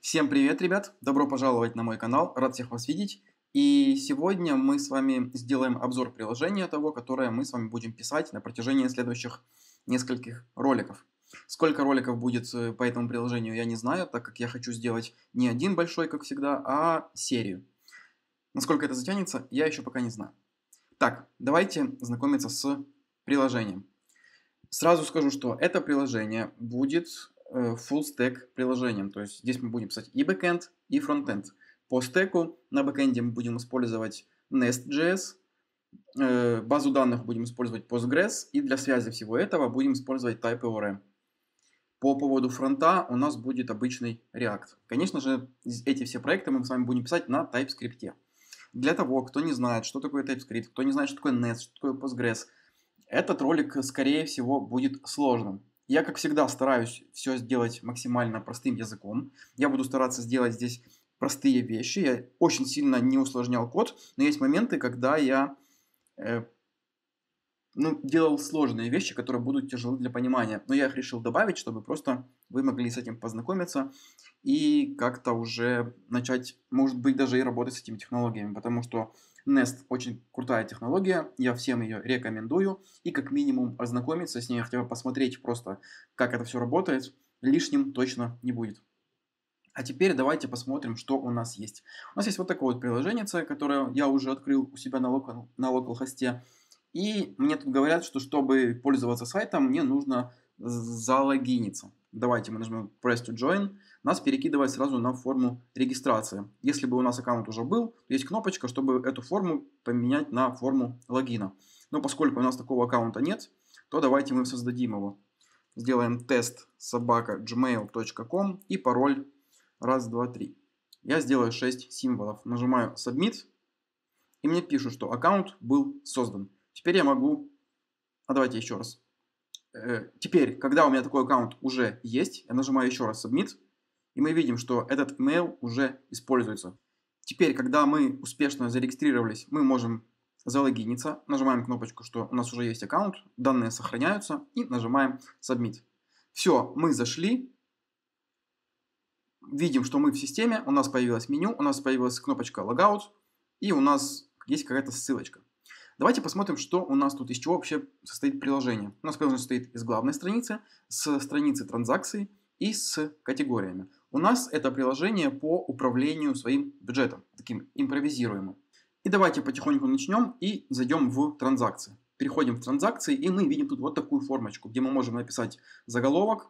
Всем привет, ребят! Добро пожаловать на мой канал, рад всех вас видеть. И сегодня мы с вами сделаем обзор приложения того, которое мы с вами будем писать на протяжении следующих нескольких роликов. Сколько роликов будет по этому приложению, я не знаю, так как я хочу сделать не один большой, как всегда, а серию. Насколько это затянется, я еще пока не знаю. Так, давайте знакомиться с приложением. Сразу скажу, что это приложение будет full stack приложением. То есть здесь мы будем писать и backend, и frontend. По стеку на бэкенде мы будем использовать Nest.js, базу данных будем использовать Postgres, и для связи всего этого будем использовать TypeORM. По поводу фронта у нас будет обычный React. Конечно же, эти все проекты мы с вами будем писать на TypeScript. Для того, кто не знает, что такое TypeScript, кто не знает, что такое Nest, что такое Postgres, этот ролик, скорее всего, будет сложным. Я, как всегда, стараюсь все сделать максимально простым языком. Я буду стараться сделать здесь простые вещи. Я очень сильно не усложнял код, но есть моменты, когда я делал сложные вещи, которые будут тяжелы для понимания. Но я их решил добавить, чтобы просто вы могли с этим познакомиться и как-то уже начать, может быть, даже и работать с этими технологиями, потому что Nest очень крутая технология, я всем ее рекомендую, и как минимум ознакомиться с ней, хотя бы посмотреть просто, как это все работает, лишним точно не будет. А теперь давайте посмотрим, что у нас есть. У нас есть вот такое вот приложение, которое я уже открыл у себя на localhost. И мне тут говорят, что чтобы пользоваться сайтом, мне нужно залогиниться. Давайте мы нажмем Press to Join. Нас перекидывает сразу на форму регистрации. Если бы у нас аккаунт уже был, есть кнопочка, чтобы эту форму поменять на форму логина. Но поскольку у нас такого аккаунта нет, то давайте мы создадим его. Сделаем тест собака@gmail.com и пароль 1, 2, 3. Я сделаю 6 символов. Нажимаю Submit. И мне пишут, что аккаунт был создан. Теперь я могу... давайте еще раз. Теперь, когда у меня такой аккаунт уже есть, я нажимаю еще раз Submit. И мы видим, что этот email уже используется. Теперь, когда мы успешно зарегистрировались, мы можем залогиниться. Нажимаем кнопочку, что у нас уже есть аккаунт. Данные сохраняются. И нажимаем Submit. Все, мы зашли. Видим, что мы в системе. У нас появилось меню. У нас появилась кнопочка Logout. И у нас есть какая-то ссылочка. Давайте посмотрим, что у нас тут, из чего вообще состоит приложение. У нас приложение состоит из главной страницы, с страницы транзакций и с категориями. У нас это приложение по управлению своим бюджетом, таким импровизируемым. И давайте потихоньку начнем и зайдем в транзакции. Переходим в транзакции, и мы видим тут вот такую формочку, где мы можем написать заголовок,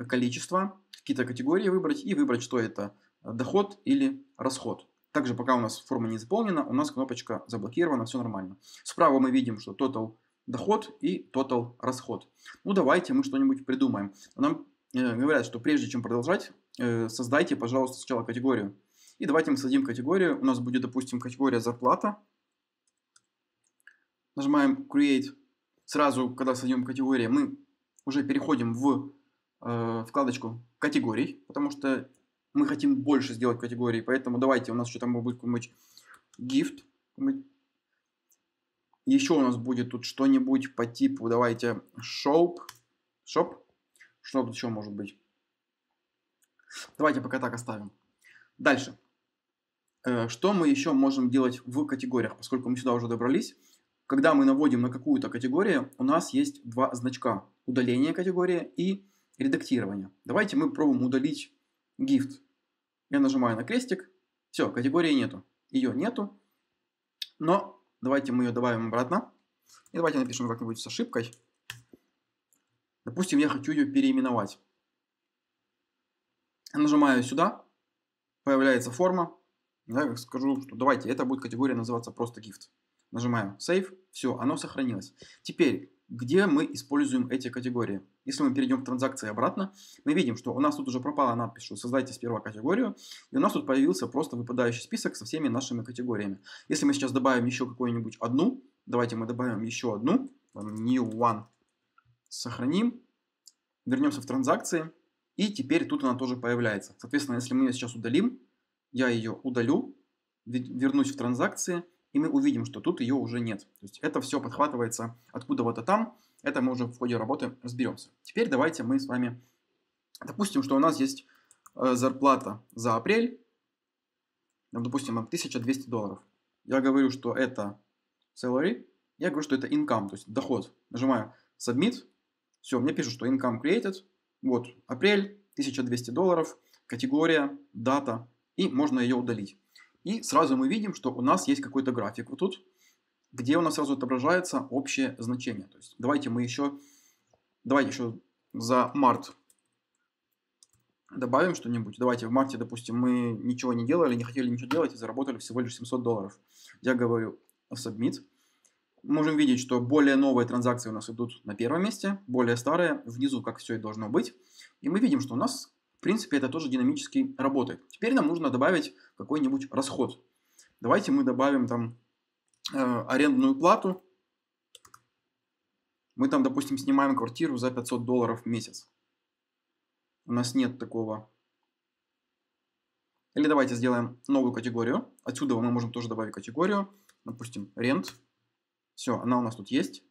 количество, какие-то категории выбрать и выбрать, что это доход или расход. Также пока у нас форма не заполнена, у нас кнопочка заблокирована, все нормально. Справа мы видим, что total доход и total расход. Ну давайте мы что-нибудь придумаем. Нам говорят, что прежде чем продолжать, создайте, пожалуйста, сначала категорию. И давайте мы создадим категорию. У нас будет, допустим, категория зарплата. Нажимаем Create. Сразу, когда создадим категорию, мы уже переходим в вкладочку категорий, потому что мы хотим больше сделать категорий, поэтому давайте, у нас что-то будет какой-нибудь gift. Еще у нас будет тут что-нибудь по типу, давайте, shop. Что тут еще может быть? Давайте пока так оставим. Дальше. Что мы еще можем делать в категориях, поскольку мы сюда уже добрались? Когда мы наводим на какую-то категорию, у нас есть два значка. Удаление категории и редактирование. Давайте мы пробуем удалить gift. Я нажимаю на крестик. Все, категории нету. Ее нету. Но давайте мы ее добавим обратно. И давайте напишем как-нибудь с ошибкой. Допустим, я хочу ее переименовать. Я нажимаю сюда. Появляется форма. Я скажу, что давайте, это будет категория называться просто gift. Нажимаю Save. Все, оно сохранилось. Теперь, где мы используем эти категории? Если мы перейдем в транзакции обратно, мы видим, что у нас тут уже пропала надпись, что создайте сперва категорию, и у нас тут появился просто выпадающий список со всеми нашими категориями. Если мы сейчас добавим еще какую-нибудь одну, давайте мы добавим еще одну, new one, сохраним, вернемся в транзакции, и теперь тут она тоже появляется. Соответственно, если мы ее сейчас удалим, я ее удалю, вернусь в транзакции, и мы увидим, что тут ее уже нет. То есть это все подхватывается откуда-то там. Это мы уже в ходе работы разберемся. Теперь давайте мы с вами... Допустим, что у нас есть зарплата за апрель, допустим, $1200. Я говорю, что это salary, я говорю, что это income, то есть доход. Нажимаю submit, все, мне пишут, что income created, вот, апрель, $1200, категория, дата, и можно ее удалить. И сразу мы видим, что у нас есть какой-то график вот тут, где у нас сразу отображается общее значение. То есть давайте еще за март добавим что-нибудь. Давайте в марте, допустим, мы ничего не делали, не хотели ничего делать и заработали всего лишь $700. Я говорю submit. Можем видеть, что более новые транзакции у нас идут на первом месте, более старые внизу, как все и должно быть. И мы видим, что у нас, в принципе, это тоже динамически работает. Теперь нам нужно добавить какой-нибудь расход. Давайте мы добавим там арендную плату. Мы там, допустим, снимаем квартиру за $500 в месяц. У нас нет такого. Или давайте сделаем новую категорию. Отсюда мы можем тоже добавить категорию. Допустим, rent. Все, она у нас тут есть.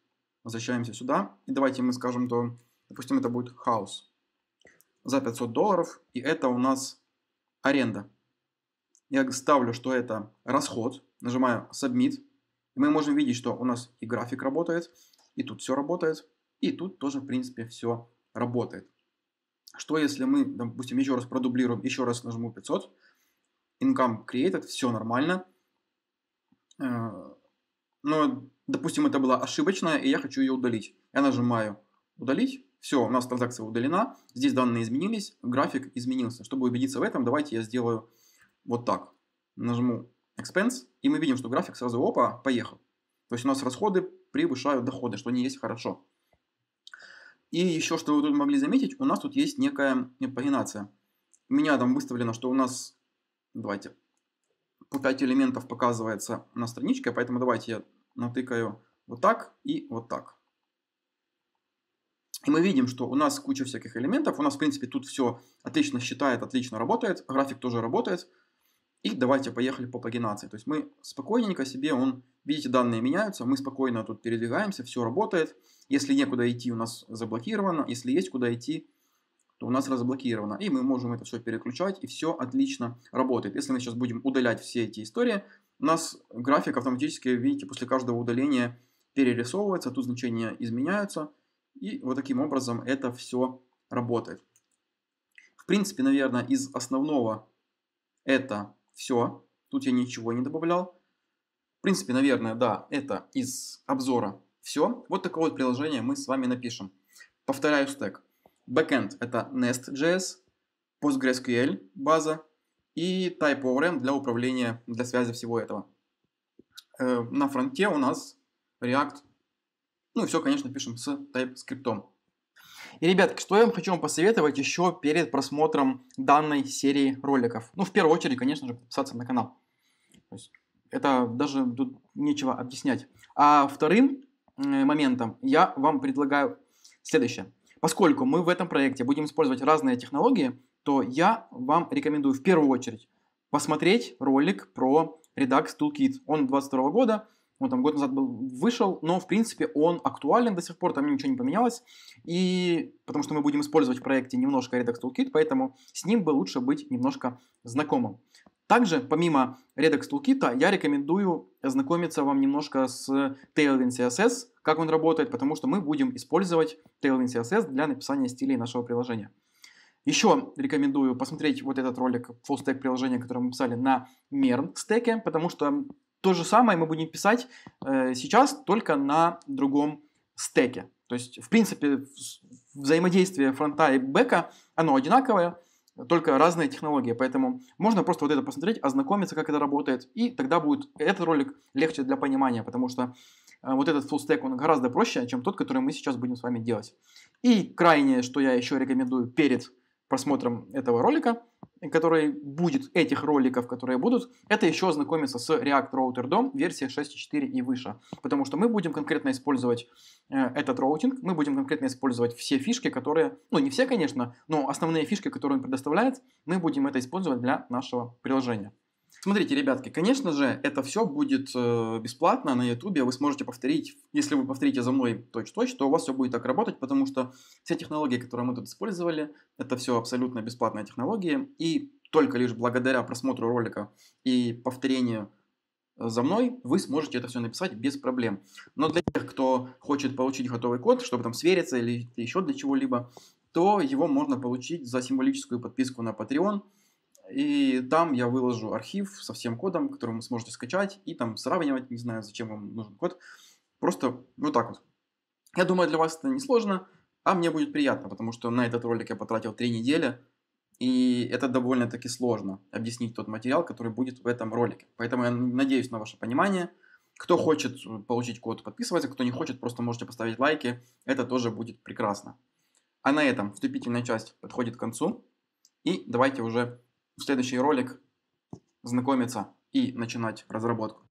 Возвращаемся сюда. И давайте мы скажем, то, допустим, это будет house за $500. И это у нас аренда. Я ставлю, что это расход. Нажимаю submit. И мы можем видеть, что у нас и график работает, и тут все работает, и тут тоже, в принципе, все работает. Что если мы, допустим, еще раз продублируем, еще раз нажму 500, income created, все нормально, но, допустим, это была ошибочная, и я хочу ее удалить. Я нажимаю удалить, все, у нас транзакция удалена, здесь данные изменились, график изменился. Чтобы убедиться в этом, давайте я сделаю вот так. Нажму expense, и мы видим, что график сразу, опа, поехал. То есть у нас расходы превышают доходы, что не есть хорошо. И еще, что вы тут могли заметить, у нас тут есть некая пагинация. У меня там выставлено, что у нас, давайте, по 5 элементов показывается на страничке, поэтому давайте я натыкаю вот так и вот так. И мы видим, что у нас куча всяких элементов, у нас, в принципе, тут все отлично считает, отлично работает, график тоже работает. И давайте поехали по пагинации. То есть мы спокойненько себе, видите, данные меняются, мы спокойно тут передвигаемся, все работает. Если некуда идти, у нас заблокировано. Если есть куда идти, то у нас разблокировано. И мы можем это все переключать, и все отлично работает. Если мы сейчас будем удалять все эти истории, у нас график автоматически, видите, после каждого удаления перерисовывается, тут значения изменяются. И вот таким образом это все работает. В принципе, наверное, из основного это все. Тут я ничего не добавлял. В принципе, наверное, да, это из обзора все. Вот такое вот приложение мы с вами напишем. Повторяю стек. Backend это Nest.js, PostgreSQL база и TypeORM для управления, для связи всего этого. На фронте у нас React. Ну и все, конечно, пишем с TypeScript. И, ребят, что я хочу вам посоветовать еще перед просмотром данной серии роликов. Ну, в первую очередь, конечно же, подписаться на канал. То есть, это даже тут нечего объяснять. А вторым моментом я вам предлагаю следующее. Поскольку мы в этом проекте будем использовать разные технологии, то я вам рекомендую в первую очередь посмотреть ролик про Redux Toolkit. Он 22 года. Он там год назад вышел, но в принципе он актуален до сих пор, там ничего не поменялось. И потому что мы будем использовать в проекте немножко Redux Toolkit, поэтому с ним бы лучше быть немножко знакомым. Также, помимо Redux Toolkit, я рекомендую ознакомиться вам немножко с Tailwind CSS, как он работает, потому что мы будем использовать Tailwind CSS для написания стилей нашего приложения. Еще рекомендую посмотреть вот этот ролик Full Stack приложения, которое мы писали на Mern стеке, потому что то же самое мы будем писать сейчас только на другом стеке. То есть, в принципе, взаимодействие фронта и бэка, оно одинаковое, только разные технологии. Поэтому можно просто вот это посмотреть, ознакомиться, как это работает, и тогда будет этот ролик легче для понимания, потому что вот этот full stack, он гораздо проще, чем тот, который мы сейчас будем с вами делать. И крайнее, что я еще рекомендую перед просмотром этого ролика, который будет, этих роликов, которые будут, это еще ознакомиться с React Router DOM версии 6.4 и выше. Потому что мы будем конкретно использовать этот роутинг, мы будем конкретно использовать все фишки, которые, ну не все, конечно, но основные фишки, которые он предоставляет, мы будем это использовать для нашего приложения. Смотрите, ребятки, конечно же, это все будет бесплатно на Ютубе. Вы сможете повторить, если вы повторите за мной точь-в-точь, то у вас все будет так работать, потому что все технологии, которые мы тут использовали, это все абсолютно бесплатные технологии. И только лишь благодаря просмотру ролика и повторению за мной вы сможете это все написать без проблем. Но для тех, кто хочет получить готовый код, чтобы там свериться или еще для чего-либо, то его можно получить за символическую подписку на Patreon. И там я выложу архив со всем кодом, который вы сможете скачать и там сравнивать, не знаю, зачем вам нужен код. Просто вот так вот. Я думаю, для вас это не сложно, а мне будет приятно, потому что на этот ролик я потратил 3 недели, и это довольно-таки сложно объяснить тот материал, который будет в этом ролике. Поэтому я надеюсь на ваше понимание. Кто хочет получить код, подписывается. Кто не хочет, просто можете поставить лайки. Это тоже будет прекрасно. А на этом вступительная часть подходит к концу. И давайте уже в следующий ролик знакомиться и начинать разработку.